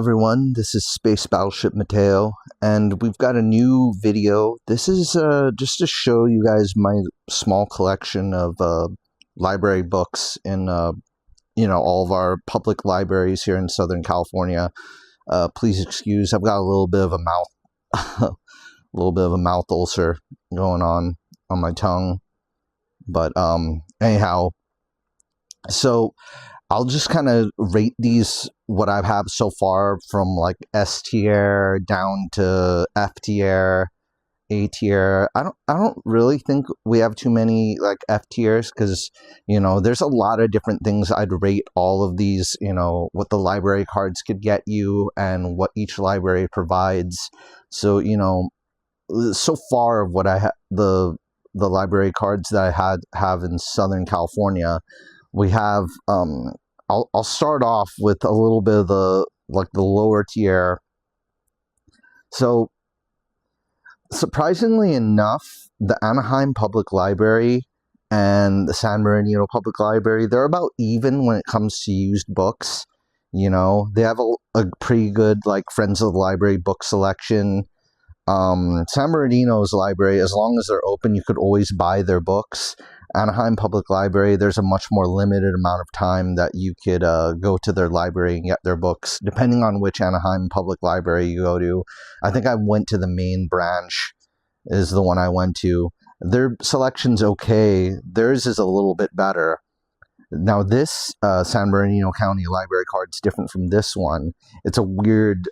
Everyone, this is Space Battleship Mateo, and we've got a new video. This is just to show you guys my small collection of library books in all of our public libraries here in Southern California. Please excuse, I've got a little bit of a mouth mouth ulcer going on my tongue, but anyhow, so I'll just kind of rate these, what I have so far, from like S tier down to F tier, A tier. I don't really think we have too many like F tiers, because there's a lot of different things I'd rate all of these, what the library cards could get you and what each library provides. So so far of what I the library cards that I have in Southern California, we have I'll start off with a little bit of the lower tier. So surprisingly enough, the Anaheim Public Library and the San Bernardino Public Library, they're about even when it comes to used books. They have a pretty good Friends of the Library book selection. San Bernardino's library, as long as they're open, you could always buy their books. Anaheim Public Library, there's a much more limited amount of time that you could go to their library and get their books, depending on which Anaheim Public Library you go to. I think I went to the main branch, is the one I went to. Their selection's okay. Theirs is a little bit better. Now this San Bernardino County Library card's different from this one. It's a weird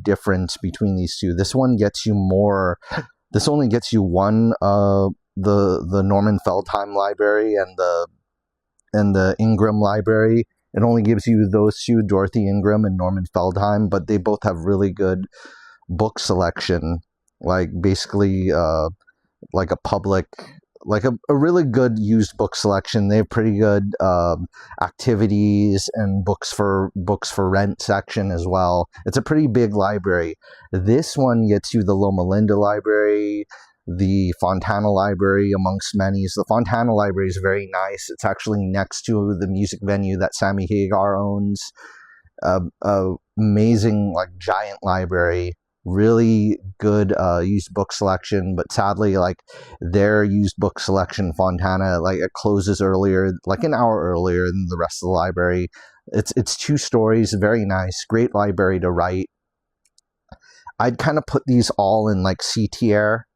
difference between these two. This one gets you more. This only gets you one the Norman Feldheim Library and the Ingram Library. It only gives you those two, Dorothy Ingram and Norman Feldheim, but they both have really good book selection. Basically a public, a really good used book selection. They have pretty good activities and books for rent section as well. It's a pretty big library. This one gets you the Loma Linda Library, the Fontana Library, amongst many. So the Fontana Library is very nice. It's actually next to the music venue that Sammy Hagar owns. Amazing, giant library. Really good used book selection, but sadly, their used book selection, Fontana, it closes earlier, an hour earlier than the rest of the library. It's 2 stories, very nice, great library to write. I'd kind of put these all in C tier,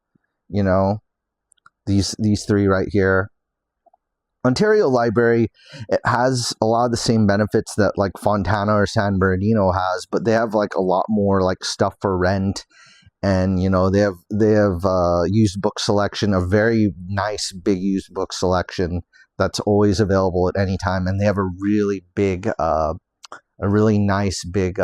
these 3 right here. Ontario Library, it has a lot of the same benefits that Fontana or San Bernardino has, but they have a lot more stuff for rent, and they have used book selection, a very nice big used book selection that's always available at any time, and they have a really nice big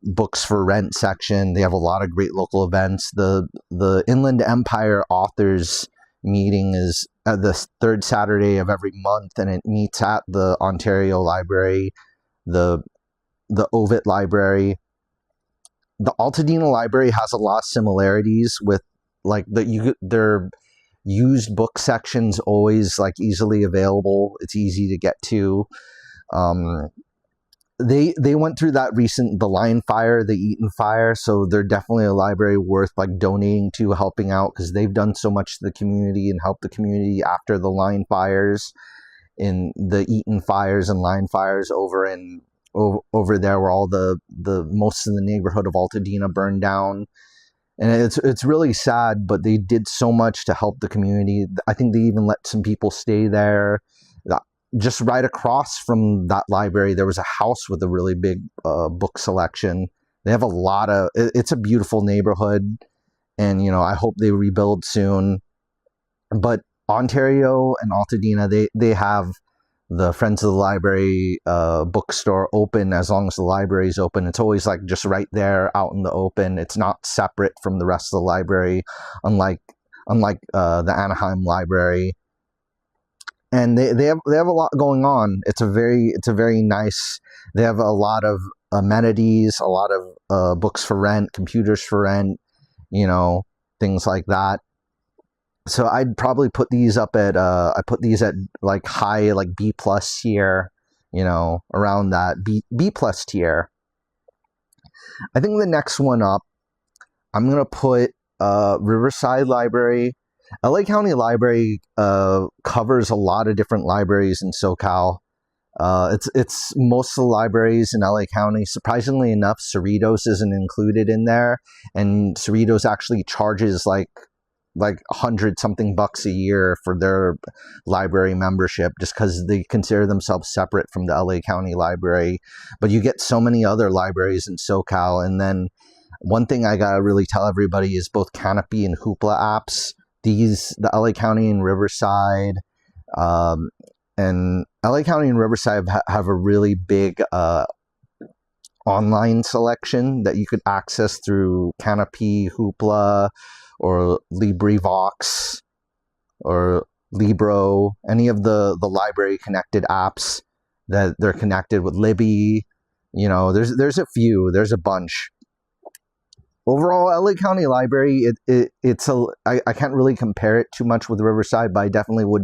books for rent section. They have a lot of great local events. The Inland Empire Authors meeting is the 3rd Saturday of every month, and it meets at the Ontario Library, the Ovid Library. The Altadena Library has a lot of similarities with their used book sections, always easily available. It's easy to get to. They went through the Lion Fire, the Eaton Fire, so they're definitely a library worth donating to, helping out, because they've done so much to the community and helped the community after the Lion Fires, in the Eaton Fires and Lion Fires over there, where all the most of the neighborhood of Altadena burned down. And it's really sad, but they did so much to help the community. I think they even let some people stay there. Just right across from that library, there was a house with a really big book selection. They have it's a beautiful neighborhood, and I hope they rebuild soon. But Ontario and Altadena, they have the Friends of the Library bookstore open as long as the library is open. It's always just right there out in the open. It's not separate from the rest of the library, unlike the Anaheim Library. And they have a lot going on. It's a very nice. They have a lot of amenities, a lot of books for rent, computers for rent, things like that. So I'd probably put these up at I put these at high B+ tier. around that B plus tier. I think the next one up, I'm going to put Riverside Library. LA County Library covers a lot of different libraries in SoCal. It's most of the libraries in LA County. Surprisingly enough, Cerritos isn't included in there, and Cerritos actually charges like $100-something a year for their library membership, just because they consider themselves separate from the LA County Library. But you get so many other libraries in SoCal. And then one thing I gotta really tell everybody is both Canopy and Hoopla apps. The LA County and Riverside, and LA County and Riverside have a really big online selection that you could access through Canopy, Hoopla, or LibriVox, or Libro, any of the library connected apps that they're connected with. Libby, there's a few, there's a bunch. Overall, LA County Library, I can't really compare it too much with Riverside, but I definitely would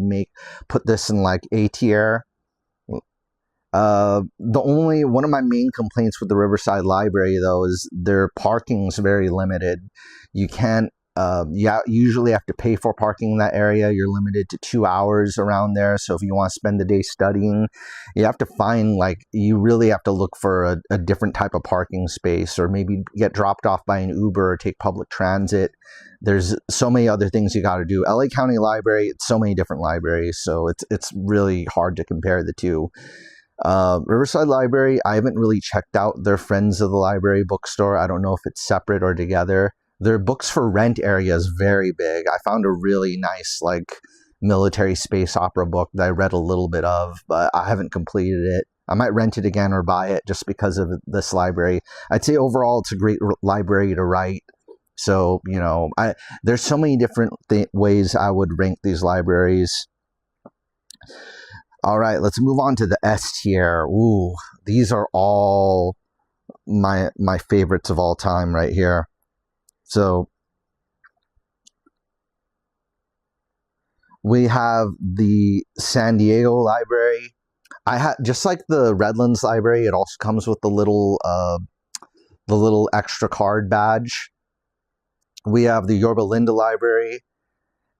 put this in like A tier. One of my main complaints with the Riverside Library, though, is their parking is very limited. You can't, you usually have to pay for parking in that area. You're limited to 2 hours around there. So if you want to spend the day studying, you have to you really have to look for a different type of parking space, or maybe get dropped off by an Uber or take public transit. There's so many other things you got to do. LA County Library, it's so many different libraries, so it's really hard to compare the two. Riverside Library, I haven't really checked out their Friends of the Library bookstore. I don't know if it's separate or together. Their books for rent area is very big. I found a really nice military space opera book that I read a little bit of, but I haven't completed it. I might rent it again or buy it just because of this library. I'd say overall it's a great library to write. So, there's so many different ways I would rank these libraries. All right, let's move on to the S tier. Ooh, these are all my favorites of all time right here. So we have the San Diego Library. Just like the Redlands Library, it also comes with the little extra card badge. We have the Yorba Linda Library,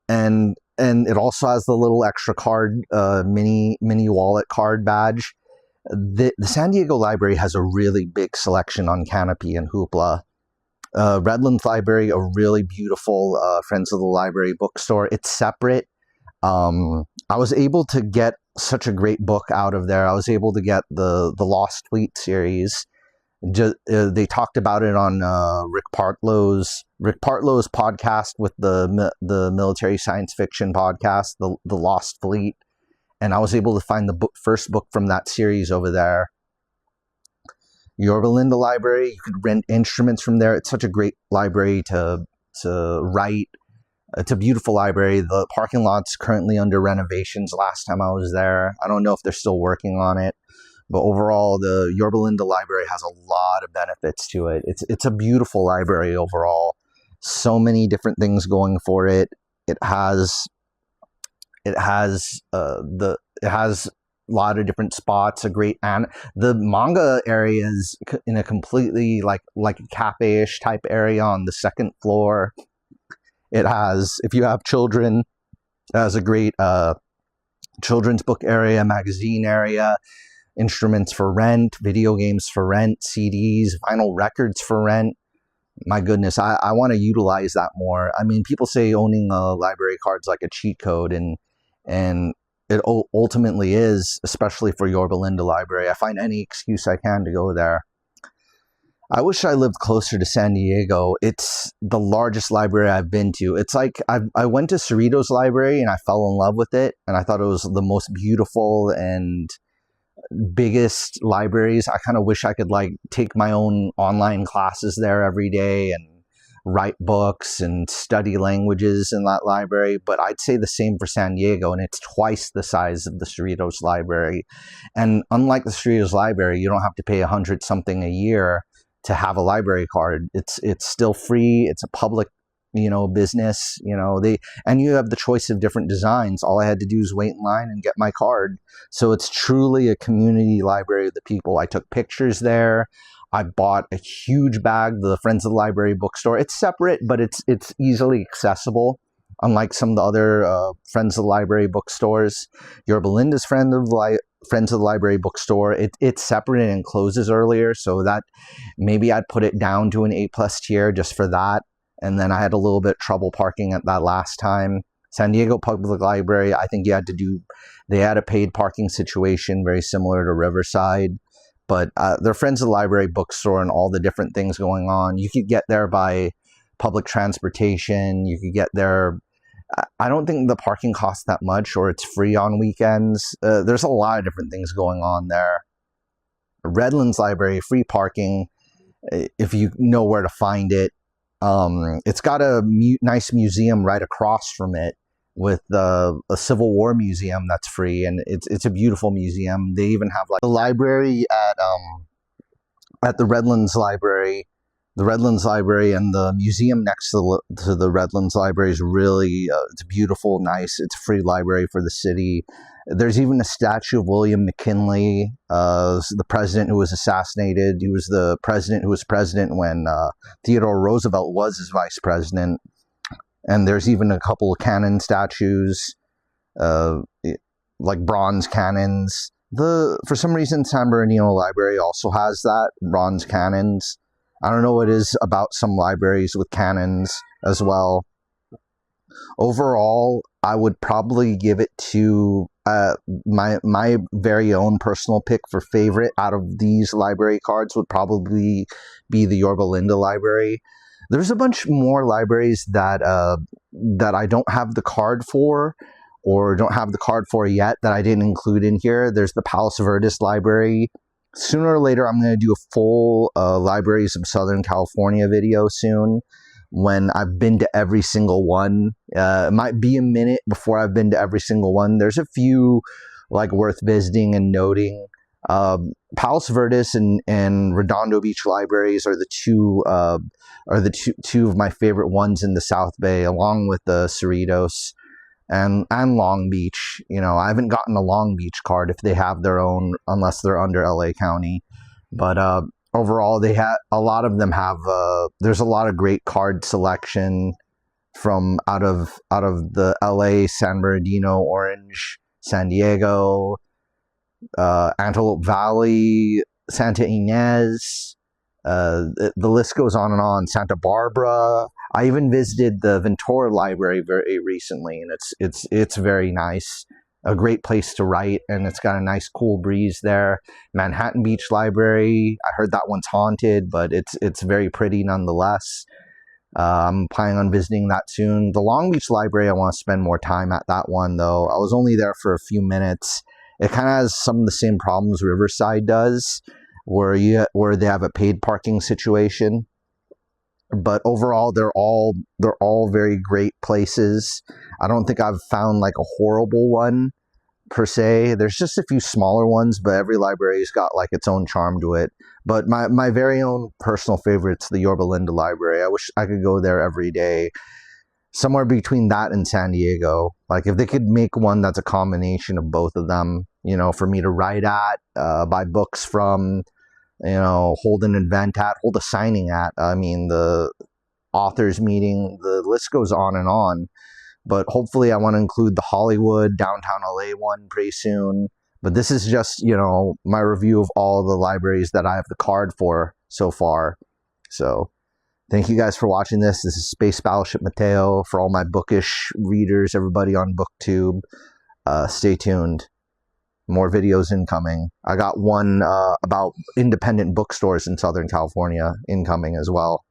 and it also has the little extra card, mini wallet card badge. The San Diego Library has a really big selection on Canopy and Hoopla. Redlands Library, a really beautiful Friends of the Library bookstore. It's separate. I was able to get such a great book out of there. I was able to get the Lost Fleet series. They talked about it on Rick Partlow's podcast with the military science fiction podcast, the Lost Fleet, and I was able to find the first book from that series over there. Yorba Linda Library, you could rent instruments from there. It's such a great library to write. It's a beautiful library. The parking lot's currently under renovations. Last time I was there, I don't know if they're still working on it. But overall, the Yorba Linda Library has a lot of benefits to it. It's a beautiful library overall. So many different things going for it. It has a lot of different spots. The manga area is in a completely like a cafe-ish type area on the second floor. It has, if you have children, it has a great children's book area, magazine area, instruments for rent, video games for rent, CDs, vinyl records for rent. My goodness, I want to utilize that more. I mean, people say owning a library card's like a cheat code, and it ultimately is, especially for Yorba Linda Library. I find any excuse I can to go there. I wish I lived closer to San Diego. It's the largest library I've been to. It's like I went to Cerritos Library and I fell in love with it, and I thought it was the most beautiful and biggest libraries. I kind of wish I could take my own online classes there every day and write books and study languages in that library. But I'd say the same for San Diego, and it's twice the size of the Cerritos Library. And unlike the Cerritos Library, you don't have to pay $100-something a year to have a library card. It's still free. It's a public business. And you have the choice of different designs. All I had to do is wait in line and get my card. So it's truly a community library of the people. I took pictures there. I bought a huge bag, the Friends of the Library bookstore. It's separate, but it's easily accessible. Unlike some of the other Friends of the Library bookstores, Yorba Linda's Friends of the Library bookstore, it's separate and closes earlier, so that maybe I'd put it down to an A+ tier just for that. And then I had a little bit trouble parking at that last time. San Diego Public Library, I think they had a paid parking situation very similar to Riverside. But their Friends of the Library bookstore and all the different things going on, you could get there by public transportation. You could get there. I don't think the parking costs that much, or it's free on weekends. There's a lot of different things going on there. Redlands Library, free parking, if you know where to find it. It's got a nice museum right across from it with a Civil War museum that's free, and it's a beautiful museum. They even have like the library at the Redlands Library. The Redlands Library and the museum next to the Redlands Library is really, it's beautiful, nice. It's a free library for the city. There's even a statue of William McKinley, the president who was assassinated. He was the president who was president when Theodore Roosevelt was his vice president. And there's even a couple of cannon statues, like bronze cannons. For some reason, San Bernardino Library also has that, bronze cannons. I don't know what it is about some libraries with cannons as well. Overall, I would probably give it to my very own personal pick for favorite out of these library cards would probably be the Yorba Linda Library. There's a bunch more libraries that I don't have the card for, or don't have the card for yet, that I didn't include in here. There's the Palos Verdes Library. Sooner or later, I'm going to do a full Libraries of Southern California video soon, when I've been to every single one. It might be a minute before I've been to every single one. There's a few like worth visiting and noting. Palos Verdes and Redondo Beach libraries are the two of my favorite ones in the South Bay, along with the Cerritos and Long Beach. I haven't gotten a Long Beach card if they have their own, unless they're under LA County. But overall, a lot of them have. There's a lot of great card selection from out of the LA, San Bernardino, Orange, San Diego, Antelope Valley, Santa Ynez. The list goes on and on. Santa Barbara. I even visited the Ventura Library very recently, and it's very nice. A great place to write, and it's got a nice cool breeze there. Manhattan Beach Library. I heard that one's haunted, but it's very pretty nonetheless. I'm planning on visiting that soon. The Long Beach Library, I want to spend more time at that one, though. I was only there for a few minutes. It kind of has some of the same problems Riverside does, where they have a paid parking situation. But overall, they're all very great places. I don't think I've found like a horrible one per se. There's just a few smaller ones, but every library's got like its own charm to it. But my very own personal favorite's the Yorba Linda Library. I wish I could go there every day. Somewhere between that and San Diego. Like if they could make one that's a combination of both of them, for me to write at, buy books from, hold an event at, hold a signing at. I mean, the authors meeting, the list goes on and on. But hopefully I want to include the Hollywood, downtown LA one pretty soon. But this is just, my review of all the libraries that I have the card for so far. So thank you guys for watching this. This is Space Battleship Mateo. For all my bookish readers, everybody on BookTube, stay tuned. More videos incoming. I got one about independent bookstores in Southern California incoming as well.